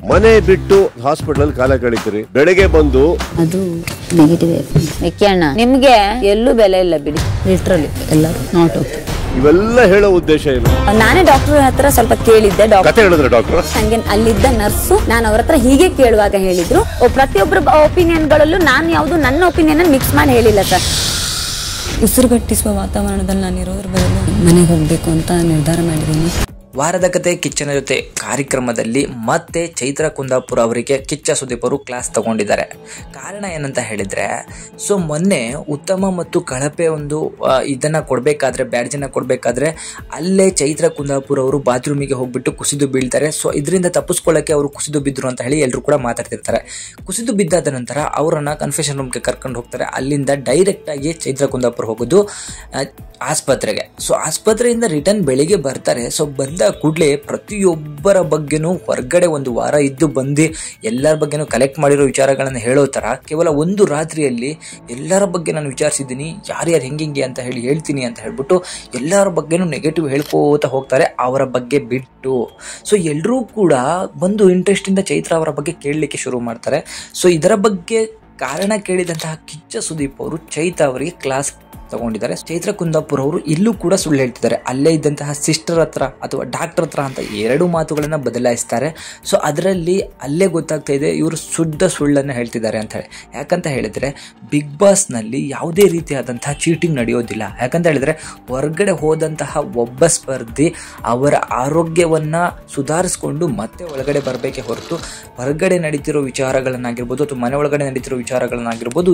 ಮನೆ ಬಿಟ್ಟು ಹಾಸ್ಪಿಟಲ್ ಕಾಲ ಕಳೀತೀರಿ, ಬೆಳಗ್ಗೆ ಬಂದು ಅದು ನೆಗೆಟಿವ್. ಅಣ್ಣ ನಿಮ್ಗೆ ಎಲ್ಲೂ ಬೆಲೆ ಇಲ್ಲ ಬಿಡಿ, ಲಿಟ್ರಲಿ ಎಲ್ಲರೂ ನೋಟ್ ಇವೆಲ್ಲ ಹೇಳೋ ಉದ್ದೇಶ ಏನು? ನಾನೇ ಡಾಕ್ಟರ್ ಹತ್ರ ಸ್ವಲ್ಪ ಕೇಳಿದ್ದೆ. ಕತೆ ಹೇಳಿದ್ರೆ ಡಾಕ್ಟರ್ ಹಂಗೆ ಅಲ್ಲಿದ್ದ ನರ್ಸು ನಾನು ಅವ್ರ ಹತ್ರ ಹೀಗೆ ಕೇಳುವಾಗ ಹೇಳಿದ್ರು, ಪ್ರತಿಯೊಬ್ಬರ ಒಪಿನಿಯನ್ ಗಳಲ್ಲೂ ನಾನು ಯಾವ್ದು ನನ್ನ ಒಪಿನಿಯನ್ ಮಿಕ್ಸ್ ಮಾಡಿ ಹೇಳಿಲ್ಲ ಸರ್. ಉಸಿರುಗಟ್ಟಿಸುವ ವಾತಾವರಣದಲ್ಲಿ ನಾನು ಇರೋದ್ರ ಬದಲು ಮನೆಗೆ ಹೋಗ್ಬೇಕು ಅಂತ ನಿರ್ಧಾರ ಮಾಡಿದ್ದೀನಿ. ವಾರದ ಕತೆ ಕಿಚ್ಚನ ಜೊತೆ ಕಾರ್ಯಕ್ರಮದಲ್ಲಿ ಮತ್ತೆ ಚೈತ್ರ ಕುಂದಾಪುರ ಅವರಿಗೆ ಕಿಚ್ಚ ಸುದೀಪ್ ಅವರು ಕ್ಲಾಸ್ ತಗೊಂಡಿದ್ದಾರೆ. ಕಾರಣ ಏನಂತ ಹೇಳಿದ್ರೆ, ಸೊ ಮೊನ್ನೆ ಉತ್ತಮ ಮತ್ತು ಕಳಪೆ ಒಂದು ಇದನ್ನ ಕೊಡಬೇಕಾದ್ರೆ, ಬ್ಯಾಡ್ಜನ್ನ ಕೊಡಬೇಕಾದ್ರೆ ಅಲ್ಲೇ ಚೈತ್ರ ಕುಂದಾಪುರ ಅವರು ಬಾತ್ರೂಮಿಗೆ ಹೋಗ್ಬಿಟ್ಟು ಕುಸಿದು ಬೀಳ್ತಾರೆ. ಸೊ ಇದರಿಂದ ತಪ್ಪಿಸ್ಕೊಳ್ಳೋಕ್ಕೆ ಅವರು ಕುಸಿದು ಬಿದ್ದರು ಅಂತ ಹೇಳಿ ಎಲ್ಲರೂ ಕೂಡ ಮಾತಾಡ್ತಿರ್ತಾರೆ. ಕುಸಿದು ಬಿದ್ದಾದ ನಂತರ ಅವರನ್ನ ಕನ್ಫೆಷನ್ ರೂಮ್ಗೆ ಕರ್ಕೊಂಡು ಹೋಗ್ತಾರೆ. ಅಲ್ಲಿಂದ ಡೈರೆಕ್ಟ್ ಆಗಿ ಚೈತ್ರ ಕುಂದಾಪುರ ಹೋಗೋದು ಆಸ್ಪತ್ರೆಗೆ. ಸೊ ಆಸ್ಪತ್ರೆಯಿಂದ ರಿಟರ್ನ್ ಬೆಳಿಗ್ಗೆ ಬರ್ತಾರೆ. ಸೊ ಬಂದ ಕೂಡಲೇ ಪ್ರತಿಯೊಬ್ಬರ ಬಗ್ಗೆನೂ ಹೊರಗಡೆ ಒಂದು ವಾರ ಇದ್ದು ಬಂದು ಎಲ್ಲರ ಬಗ್ಗೆನೂ ಕಲೆಕ್ಟ್ ಮಾಡಿರೋ ವಿಚಾರಗಳನ್ನು ಹೇಳೋ ಥರ ಕೇವಲ ಒಂದು ರಾತ್ರಿಯಲ್ಲಿ ಎಲ್ಲರ ಬಗ್ಗೆ ನಾನು ವಿಚಾರಿಸಿದ್ದೀನಿ, ಯಾರ್ಯಾರು ಹೆಂಗೆ ಅಂತ ಹೇಳ್ತೀನಿ ಅಂತ ಹೇಳ್ಬಿಟ್ಟು ಎಲ್ಲರ ಬಗ್ಗೆನೂ ನೆಗೆಟಿವ್ ಹೇಳ್ಕೋತಾ ಹೋಗ್ತಾರೆ ಅವರ ಬಗ್ಗೆ ಬಿಟ್ಟು. ಸೊ ಎಲ್ಲರೂ ಕೂಡ ಬಂದು ಇಂಟ್ರೆಸ್ಟಿಂದ ಚೈತ್ರ ಅವರ ಬಗ್ಗೆ ಕೇಳಲಿಕ್ಕೆ ಶುರು ಮಾಡ್ತಾರೆ. ಸೊ ಇದರ ಬಗ್ಗೆ ಕಾರಣ ಕೇಳಿದಂತಹ ಕಿಚ್ಚ ಸುದೀಪ್ ಅವರು ಚೈತ್ರ ಅವರಿಗೆ ಕ್ಲಾಸ್ ತಗೊಂಡಿದ್ದಾರೆ. ಚೈತ್ರ ಕುಂದಾಪುರ ಅವರು ಇಲ್ಲೂ ಕೂಡ ಸುಳ್ಳು ಹೇಳ್ತಿದ್ದಾರೆ. ಅಲ್ಲೇ ಇದ್ದಂತಹ ಸಿಸ್ಟರ್ ಹತ್ರ ಅಥವಾ ಡಾಕ್ಟರ್ ಹತ್ರ ಅಂತ ಎರಡು ಮಾತುಗಳನ್ನು ಬದಲಾಯಿಸ್ತಾರೆ. ಸೊ ಅದರಲ್ಲಿ ಅಲ್ಲೇ ಗೊತ್ತಾಗ್ತಾ ಇದೆ ಇವರು ಶುದ್ಧ ಸುಳ್ಳನ್ನು ಹೇಳ್ತಿದ್ದಾರೆ ಅಂತ ಹೇಳಿ. ಯಾಕಂತ ಹೇಳಿದ್ರೆ ಬಿಗ್ ಬಾಸ್ನಲ್ಲಿ ಯಾವುದೇ ರೀತಿಯಾದಂತಹ ಚೀಟಿಂಗ್ ನಡೆಯೋದಿಲ್ಲ. ಯಾಕಂತ ಹೇಳಿದ್ರೆ ಹೊರಗಡೆ ಹೋದಂತಹ ಒಬ್ಬ ಸ್ಪರ್ಧಿ ಅವರ ಆರೋಗ್ಯವನ್ನು ಸುಧಾರಿಸ್ಕೊಂಡು ಮತ್ತೆ ಒಳಗಡೆ ಬರಬೇಕೆ ಹೊರತು ಹೊರಗಡೆ ನಡೀತಿರೋ ವಿಚಾರಗಳನ್ನಾಗಿರ್ಬೋದು ಅಥವಾ ಮನೆ ಒಳಗಡೆ ನಡೀತಿರೋ ವಿಚಾರಗಳನ್ನಾಗಿರ್ಬೋದು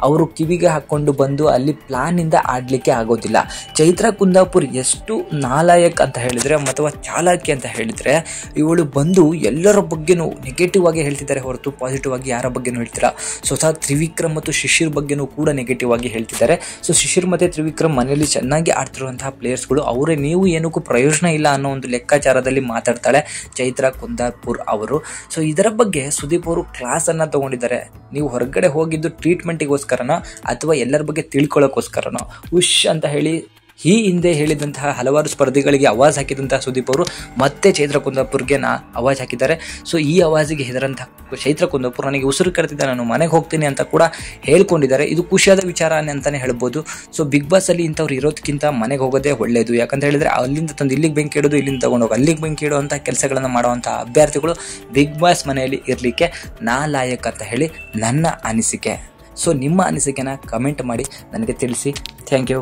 ಅವರು ಕಿವಿಗೆ ಹಾಕ್ಕೊಂಡು ಬಂದು ಅಲ್ಲಿ ಪ್ಲಾನ್ ಆಡ್ಲಿಕ್ಕೆ ಆಗೋದಿಲ್ಲ. ಚೈತ್ರ ಕುಂದಾಪುರ್ ಎಷ್ಟು ನಾಲಾಯಕ್ ಅಂತ ಹೇಳಿದ್ರೆ ಅಥವಾ ಚಾಲಾಕಿ ಅಂತ ಹೇಳಿದ್ರೆ, ಇವಳು ಬಂದು ಎಲ್ಲರ ಬಗ್ಗೆನೂ ನೆಗೆಟಿವ್ ಆಗಿ ಹೇಳ್ತಿದ್ದಾರೆ ಹೊರತು ಪಾಸಿಟಿವ್ ಆಗಿ ಯಾರ ಬಗ್ಗೆನೂ ಹೇಳ್ತಿಲ್ಲ. ಸ್ವತಃ ತ್ರಿವಿಕ್ರಮ್ ಮತ್ತು ಶಿಶಿರ್ ಬಗ್ಗೆನೂ ಕೂಡ ನೆಗೆಟಿವ್ ಆಗಿ ಹೇಳ್ತಿದ್ದಾರೆ. ಸೊ ಶಿಶಿರ್ ಮತ್ತು ತ್ರಿವಿಕ್ರಮ್ ಮನೆಯಲ್ಲಿ ಚೆನ್ನಾಗಿ ಆಡ್ತಿರುವಂತಹ ಪ್ಲೇಯರ್ಸ್ಗಳು, ಅವರೇ ನೀವು ಏನಕ್ಕೂ ಪ್ರಯೋಜನ ಇಲ್ಲ ಅನ್ನೋ ಒಂದು ಲೆಕ್ಕಾಚಾರದಲ್ಲಿ ಮಾತಾಡ್ತಾಳೆ ಚೈತ್ರ ಕುಂದಾಪುರ್ ಅವರು. ಸೊ ಇದರ ಬಗ್ಗೆ ಸುದೀಪ್ ಅವರು ಕ್ಲಾಸ್ ಅನ್ನ ತಗೊಂಡಿದ್ದಾರೆ. ನೀವು ಹೊರಗಡೆ ಹೋಗಿದ್ದು ಟ್ರೀಟ್ಮೆಂಟಿಗೋಸ್ಕರನ ಅಥವಾ ಎಲ್ಲರ ಬಗ್ಗೆ ತಿಳ್ಕೊಳ್ಳೋಕ್ಕೋಸ್ಕರನೋ ಉಶ್ ಅಂತ ಹೇಳಿ ಈ ಹಿಂದೆ ಹೇಳಿದಂತಹ ಹಲವಾರು ಸ್ಪರ್ಧಿಗಳಿಗೆ ಆವಾಜ್ ಹಾಕಿದಂತಹ ಸುದೀಪ್ ಅವರು ಮತ್ತೆ ಚೈತ್ರ ಕುಂದಾಪುರ್ಗೆ ಆವಾಜ್ ಹಾಕಿದ್ದಾರೆ. ಸೊ ಈ ಆವಾಜಿಗೆ ಹೆದರಂತಹ ಚೈತ್ರ ಕುಂದಾಪುರ್ ನನಗೆ ಉಸಿರು ಕರೆತಿದ್ದ, ನಾನು ಮನೆಗೆ ಹೋಗ್ತೀನಿ ಅಂತ ಕೂಡ ಹೇಳ್ಕೊಂಡಿದ್ದಾರೆ. ಇದು ಖುಷಿಯಾದ ವಿಚಾರ ಅಂತಾನೆ ಹೇಳ್ಬೋದು. ಸೊ ಬಿಗ್ ಬಾಸ್ ಅಲ್ಲಿ ಇಂಥವ್ರು ಇರೋದಕ್ಕಿಂತ ಮನೆಗೆ ಹೋಗೋದೇ ಒಳ್ಳೆಯದು. ಯಾಕಂತ ಹೇಳಿದ್ರೆ ಅಲ್ಲಿಂದ ತಂದು ಇಲ್ಲಿಗೆ ಬೆಂಕಿ ಇಡೋದು, ಇಲ್ಲಿಂದ ತಗೊಂಡೋಗಿ ಅಲ್ಲಿಗೆ ಬೆಂಕಿ ಇಡುವಂಥ ಕೆಲಸಗಳನ್ನು ಮಾಡುವಂಥ ಅಭ್ಯರ್ಥಿಗಳು ಬಿಗ್ ಬಾಸ್ ಮನೆಯಲ್ಲಿ ಇರಲಿಕ್ಕೆ ನಾಲಾಯಕ್ ಅಂತ ಹೇಳಿ ನನ್ನ ಅನಿಸಿಕೆ. ಸೊ ನಿಮ್ಮ ಅನಿಸಿಕೆನ ಕಮೆಂಟ್ ಮಾಡಿ ನನಗೆ ತಿಳಿಸಿ. Thank you.